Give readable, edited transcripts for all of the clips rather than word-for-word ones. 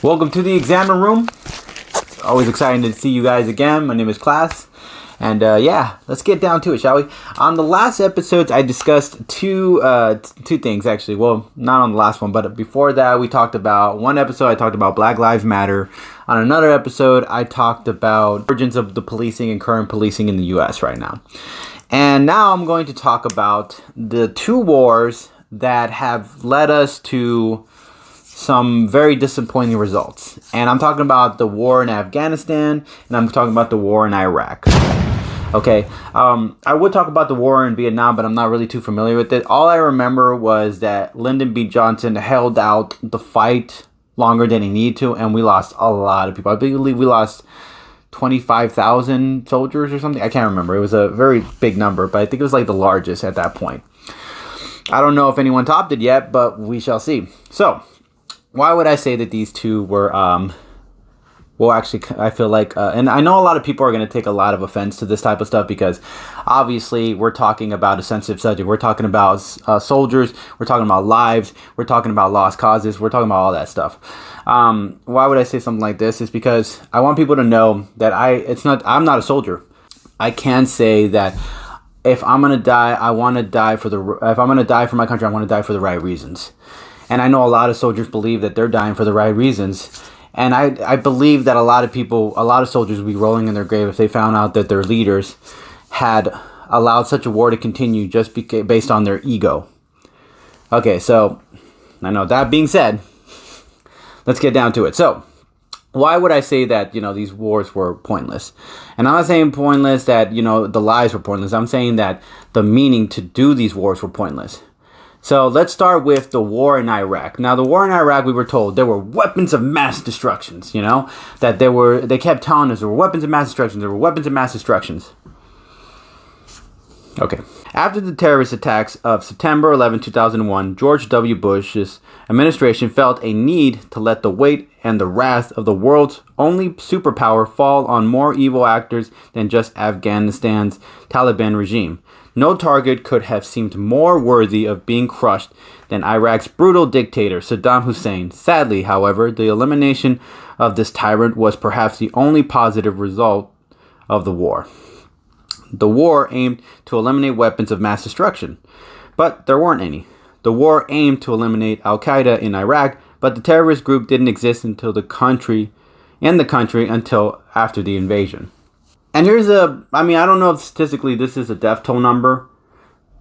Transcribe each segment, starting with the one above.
Welcome to the examiner room. It's always exciting to see you guys again. My name is Class. And let's get down to it, shall we? On the last episodes, I discussed two things, actually. Well, not on the last one, but before that, we talked about one episode, I talked about Black Lives Matter. On another episode, I talked about the origins of the policing and current policing in the U.S. right now. And now I'm going to talk about the two wars that have led us to some very disappointing results. And I'm talking about the war in Afghanistan, and I'm talking about the war in Iraq. Okay, I would talk about the war in Vietnam, but I'm not really too familiar with it. All I remember was that Lyndon B. Johnson held out the fight longer than he needed to, and we lost a lot of people. I believe we lost 25,000 soldiers or something. I can't remember. It was a very big number, but I think it was like the largest at that point. I don't know if anyone topped it yet, but we shall see. So, why would I say that these two were, actually, I feel like, and I know a lot of people are going to take a lot of offense to this type of stuff because obviously we're talking about a sensitive subject. We're talking about soldiers. We're talking about lives. We're talking about lost causes. We're talking about all that stuff. Why would I say something like this? Is because I want people to know that I'm not a soldier. I can say that if I'm going to die, if I'm going to die for my country, I want to die for the right reasons. And I know a lot of soldiers believe that they're dying for the right reasons. And I believe that a lot of soldiers would be rolling in their grave if they found out that their leaders had allowed such a war to continue just based on their ego. Okay, so I know that being said, let's get down to it. So, why would I say that, these wars were pointless? And I'm not saying pointless that, the lives were pointless. I'm saying that the meaning to do these wars were pointless. So let's start with the war in Iraq. Now, the war in Iraq, we were told there were weapons of mass destructions, that they kept telling us there were weapons of mass destructions, there were weapons of mass destructions. Okay. After the terrorist attacks of September 11, 2001, George W. Bush's administration felt a need to let the weight and the wrath of the world's only superpower fall on more evil actors than just Afghanistan's Taliban regime. No target could have seemed more worthy of being crushed than Iraq's brutal dictator, Saddam Hussein. Sadly, however, the elimination of this tyrant was perhaps the only positive result of the war. The war aimed to eliminate weapons of mass destruction, but there weren't any. The war aimed to eliminate Al-Qaeda in Iraq, but the terrorist group didn't exist until the country until after the invasion. And I don't know if statistically this is a death toll number.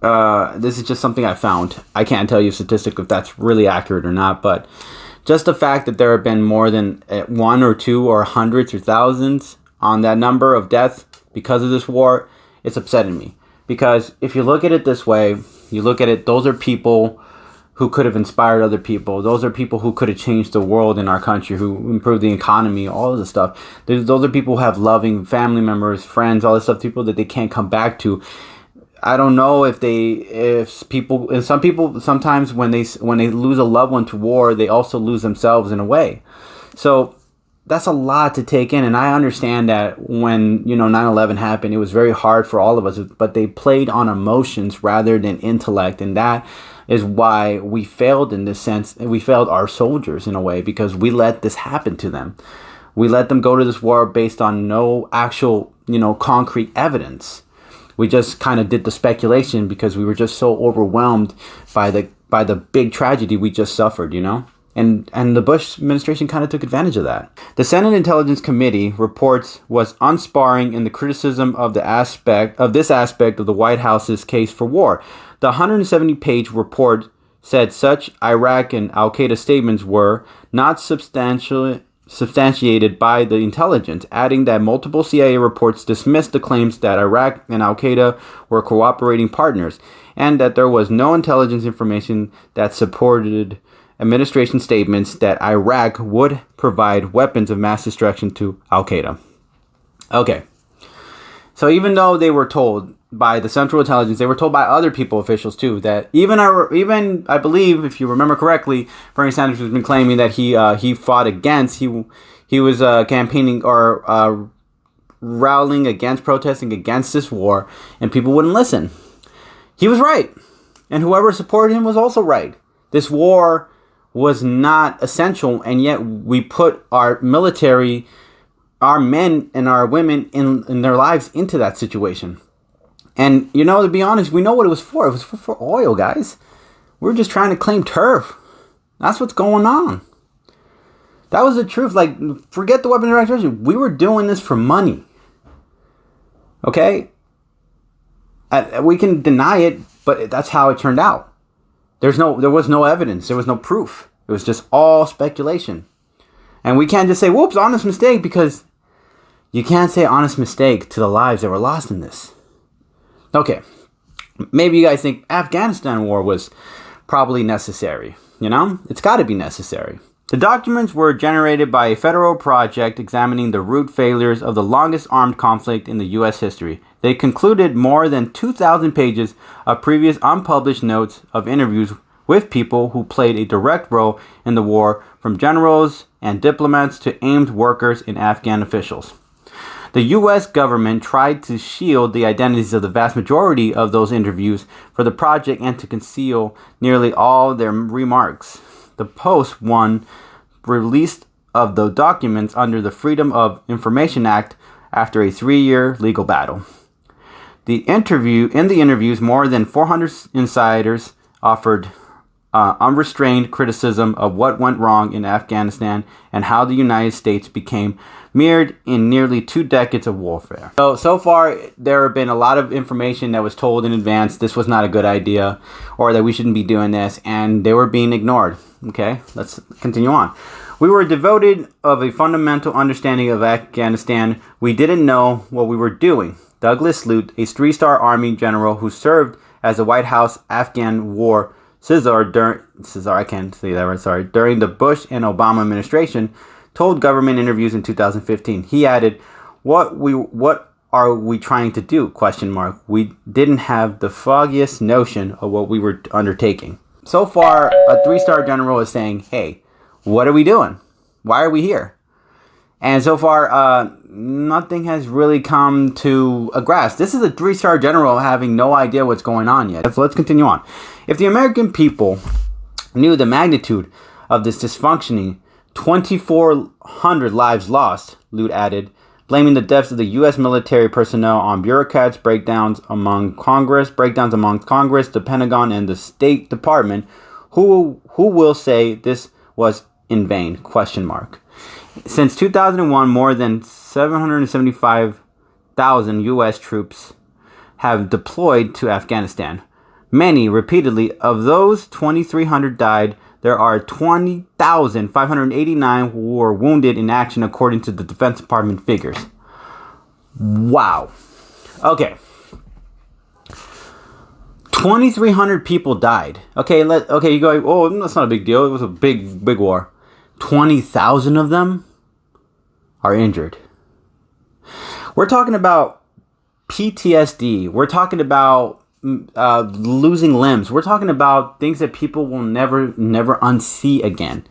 This is just something I found. I can't tell you statistically if that's really accurate or not, but just the fact that there have been more than one or two or hundreds or thousands on that number of deaths because of this war, it's upsetting me. Because if you look at it this way, those are people who could have inspired other people. Those are people who could have changed the world in our country, who improved the economy, all of this stuff. Those are people who have loving family members, friends, all this stuff, people that they can't come back to. I don't know some people sometimes when they lose a loved one to war, they also lose themselves in a way. So that's a lot to take in, and I understand that when 9/11 happened, it was very hard for all of us, but they played on emotions rather than intellect, and that is why we failed in this sense. We failed our soldiers in a way because we let this happen to them. We let them go to this war based on no actual, concrete evidence. We just kind of did the speculation because we were just so overwhelmed by the big tragedy we just suffered, And the Bush administration kind of took advantage of that. The Senate Intelligence Committee reports was unsparing in the criticism of this aspect of the White House's case for war. The 170-page report said such Iraq and Al-Qaeda statements were not substantiated by the intelligence, adding that multiple CIA reports dismissed the claims that Iraq and Al-Qaeda were cooperating partners, and that there was no intelligence information that supported administration statements that Iraq would provide weapons of mass destruction to Al-Qaeda. Okay. So even though they were told by the Central Intelligence, they were told by other people, officials too, that even I believe, if you remember correctly, Bernie Sanders has been claiming that he fought against, he was campaigning or rallying against, protesting against this war, and people wouldn't listen. He was right, and whoever supported him was also right. This war was not essential, and yet we put our military, our men and our women in their lives into that situation. And, you know, to be honest, we know what it was for. It was for oil, guys. We're just trying to claim turf. That's what's going on. That was the truth. Like, forget the weapons of mass. We were doing this for money. Okay? We can deny it, but that's how it turned out. There was no evidence. There was no proof. It was just all speculation. And we can't just say, whoops, honest mistake, because you can't say honest mistake to the lives that were lost in this. Okay. Maybe you guys think Afghanistan war was probably necessary. You know, it's got to be necessary. The documents were generated by a federal project examining the root failures of the longest armed conflict in the U.S. history. They concluded more than 2,000 pages of previous unpublished notes of interviews with people who played a direct role in the war, from generals and diplomats to aimed workers and Afghan officials. The U.S. government tried to shield the identities of the vast majority of those interviews for the project and to conceal nearly all their remarks. The Post won release of the documents under the Freedom of Information Act after a 3-year legal battle. In the interviews, more than 400 insiders offered unrestrained criticism of what went wrong in Afghanistan and how the United States became mired in nearly 2 decades of warfare. So far, there have been a lot of information that was told in advance this was not a good idea, or that we shouldn't be doing this, and they were being ignored. Okay, let's continue on. We were devoted of a fundamental understanding of Afghanistan. We didn't know what we were doing. Douglas Lute, a 3-star Army general who served as the White House Afghan War during the Bush and Obama administration, told government interviews in 2015. He added, What are we trying to do? ? We didn't have the foggiest notion of what we were undertaking. So far, a 3-star general is saying, hey, what are we doing? Why are we here? And so far, nothing has really come to a grasp. This is a 3-star general having no idea what's going on yet. So let's continue on. If the American people knew the magnitude of this dysfunctioning, 2,400 lives lost, Lute added, blaming the deaths of the U.S. military personnel on bureaucrats, breakdowns among Congress, the Pentagon, and the State Department. Who will say this was in vain? ? Since 2001, more than 775,000 U.S. troops have deployed to Afghanistan. Many, repeatedly, of those 2,300 died. There are 20,589 who were wounded in action, according to the Defense Department figures. Wow. Okay. 2,300 people died. Okay, you go, oh, that's not a big deal. It was a big war. 20,000 of them are injured. We're talking about PTSD. We're talking about losing limbs. We're talking about things that people will never unsee again.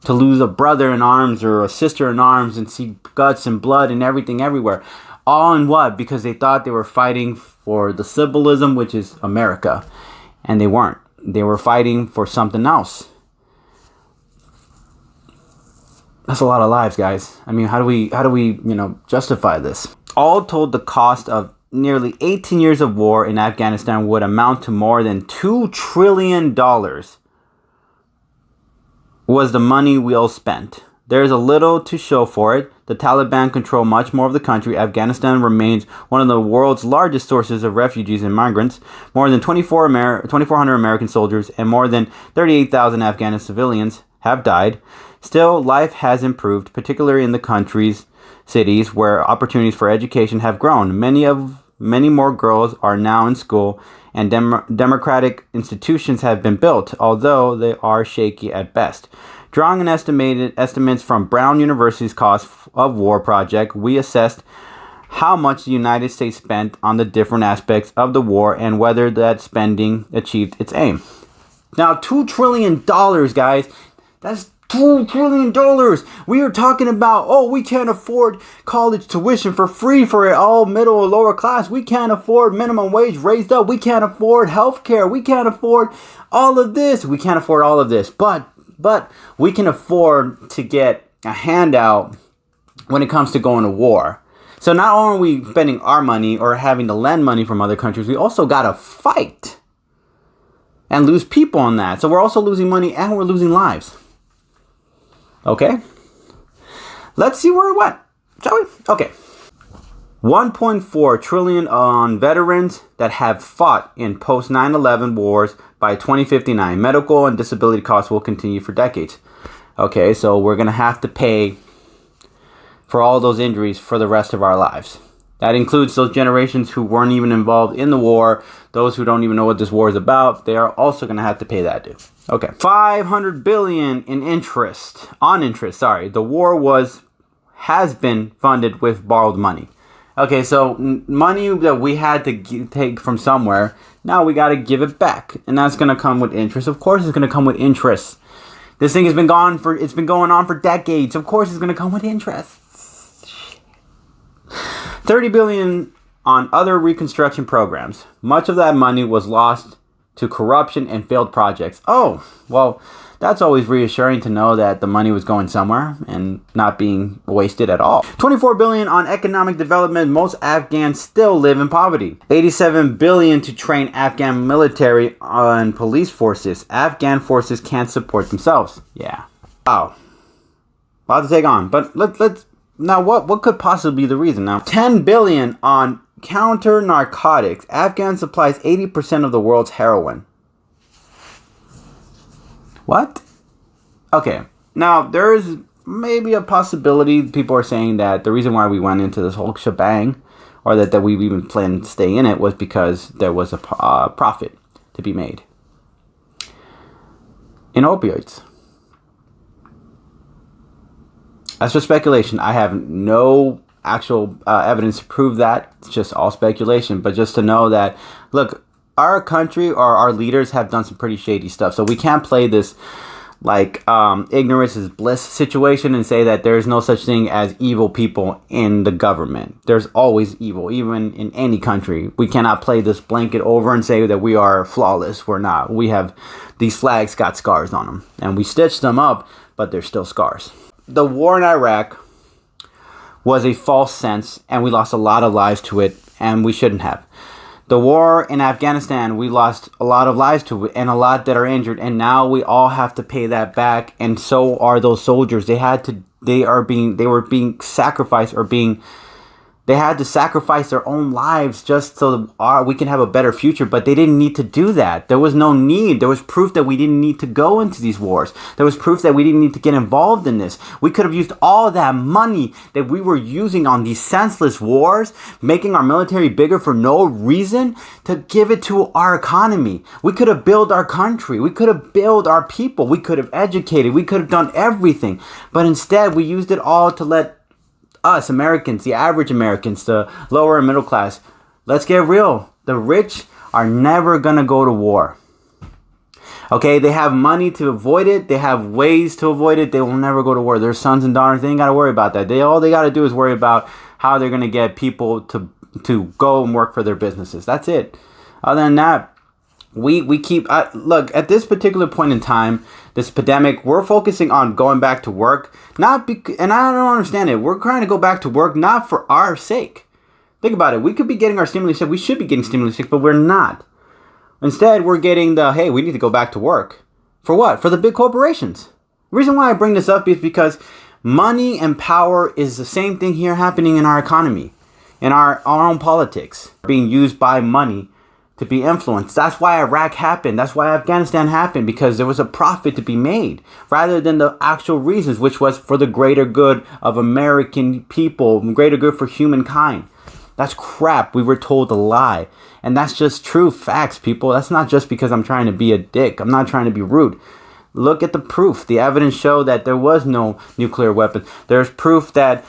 To lose a brother in arms or a sister in arms and see guts and blood and everything everywhere. All in what? Because they thought they were fighting for the symbolism, which is America. And they weren't. They were fighting for something else. That's a lot of lives, guys. I mean, how do we justify this? All told, the cost of nearly 18 years of war in Afghanistan would amount to more than $2 trillion was the money we all spent. There's a little to show for it. The Taliban control much more of the country. Afghanistan remains one of the world's largest sources of refugees and migrants. More than 2,400 American soldiers and more than 38,000 Afghan civilians have died. Still, life has improved, particularly in the country's cities where opportunities for education have grown. Many more girls are now in school, and democratic institutions have been built, although they are shaky at best. Drawing on estimates from Brown University's cost of war project, we assessed how much the United States spent on the different aspects of the war and whether that spending achieved its aim. Now, $2 trillion, guys, that's $2 trillion. We are talking about, we can't afford college tuition for free for all middle or lower class. We can't afford minimum wage raised up. We can't afford health care. We can't afford all of this. We can't afford all of this. But but we can afford to get a handout when it comes to going to war. So not only are we spending our money or having to lend money from other countries, we also got to fight and lose people on that. So we're also losing money and we're losing lives. Okay? Let's see where it went, shall we? Okay. 1.4 trillion on veterans that have fought in post 9/11 wars by 2059. Medical and disability costs will continue for decades. Okay, so we're going to have to pay for all those injuries for the rest of our lives. That includes those generations who weren't even involved in the war, those who don't even know what this war is about. They are also going to have to pay that due. Okay, 500 billion in interest. The war has been funded with borrowed money. Okay, so money that we had to take from somewhere, now we got to give it back, and that's going to come with interest. Of course, it's going to come with interest. This thing has been going on for decades. Of course, it's going to come with interest. 30 billion on other reconstruction programs. Much of that money was lost to corruption and failed projects. Oh, well, that's always reassuring to know that the money was going somewhere and not being wasted at all. 24 billion on economic development. Most Afghans still live in poverty. 87 billion to train Afghan military and police forces. Afghan forces can't support themselves. Yeah. Wow. A lot to take on. But let's now what could possibly be the reason? Now, 10 billion on counter narcotics. Afghan supplies 80% of the world's heroin. What? Okay. Now, there is maybe a possibility. People are saying that the reason why we went into this whole shebang, or that we even planned to stay in it, was because there was a profit to be made in opioids. That's just speculation. I have no actual evidence to prove that. It's just all speculation. But just to know that, look, our country or our leaders have done some pretty shady stuff. So we can't play this like ignorance is bliss situation and say that there's no such thing as evil people in the government. There's always evil, even in any country. We cannot play this blanket over and say that we are flawless. We're not. We have, these flags got scars on them. And we stitched them up, but they're still scars. The war in Iraq was a false sense, and we lost a lot of lives to it, and we shouldn't have. The war in Afghanistan, we lost a lot of lives to it, and a lot that are injured, and now we all have to pay that back, and so are those soldiers. They were being sacrificed, they had to sacrifice their own lives just so we can have a better future, but they didn't need to do that. There was no need. There was proof that we didn't need to go into these wars. There was proof that we didn't need to get involved in this. We could have used all that money that we were using on these senseless wars, making our military bigger for no reason, to give it to our economy. We could have built our country. We could have built our people. We could have educated. We could have done everything. But instead, we used it all to let us Americans, the average Americans, the lower and middle class, let's get real. The rich are never going to go to war. Okay, they have money to avoid it. They have ways to avoid it. They will never go to war. Their sons and daughters, they ain't got to worry about that. All they got to do is worry about how they're going to get people to go and work for their businesses. That's it. Other than that, we keep look, at this particular point in time, this pandemic, we're focusing on going back to work, and I don't understand it. We're trying to go back to work not for our sake. Think about it. We could be getting our stimulus check. We should be getting stimulus check, but we're not. Instead, we're getting hey, we need to go back to work. For what? For the big corporations. The reason why I bring this up is because money and power is the same thing here happening in our economy, in our own politics, being used by money to be influenced. That's why Iraq happened. That's why Afghanistan happened, because there was a profit to be made rather than the actual reasons, which was for the greater good of American people, greater good for humankind. That's crap. We were told a lie. And that's just true facts, people. That's not just because I'm trying to be a dick. I'm not trying to be rude. Look at the proof. The evidence showed that there was no nuclear weapons. There's proof that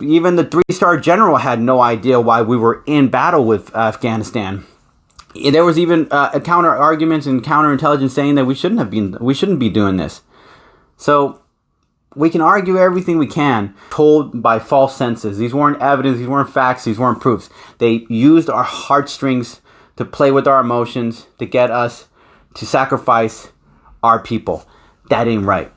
even the 3-star general had no idea why we were in battle with Afghanistan. There was even counter arguments and counterintelligence saying that we shouldn't be doing this. So we can argue everything we can, told by false senses. These weren't evidence, these weren't facts, these weren't proofs. They used our heartstrings to play with our emotions, to get us to sacrifice our people. that ain't right.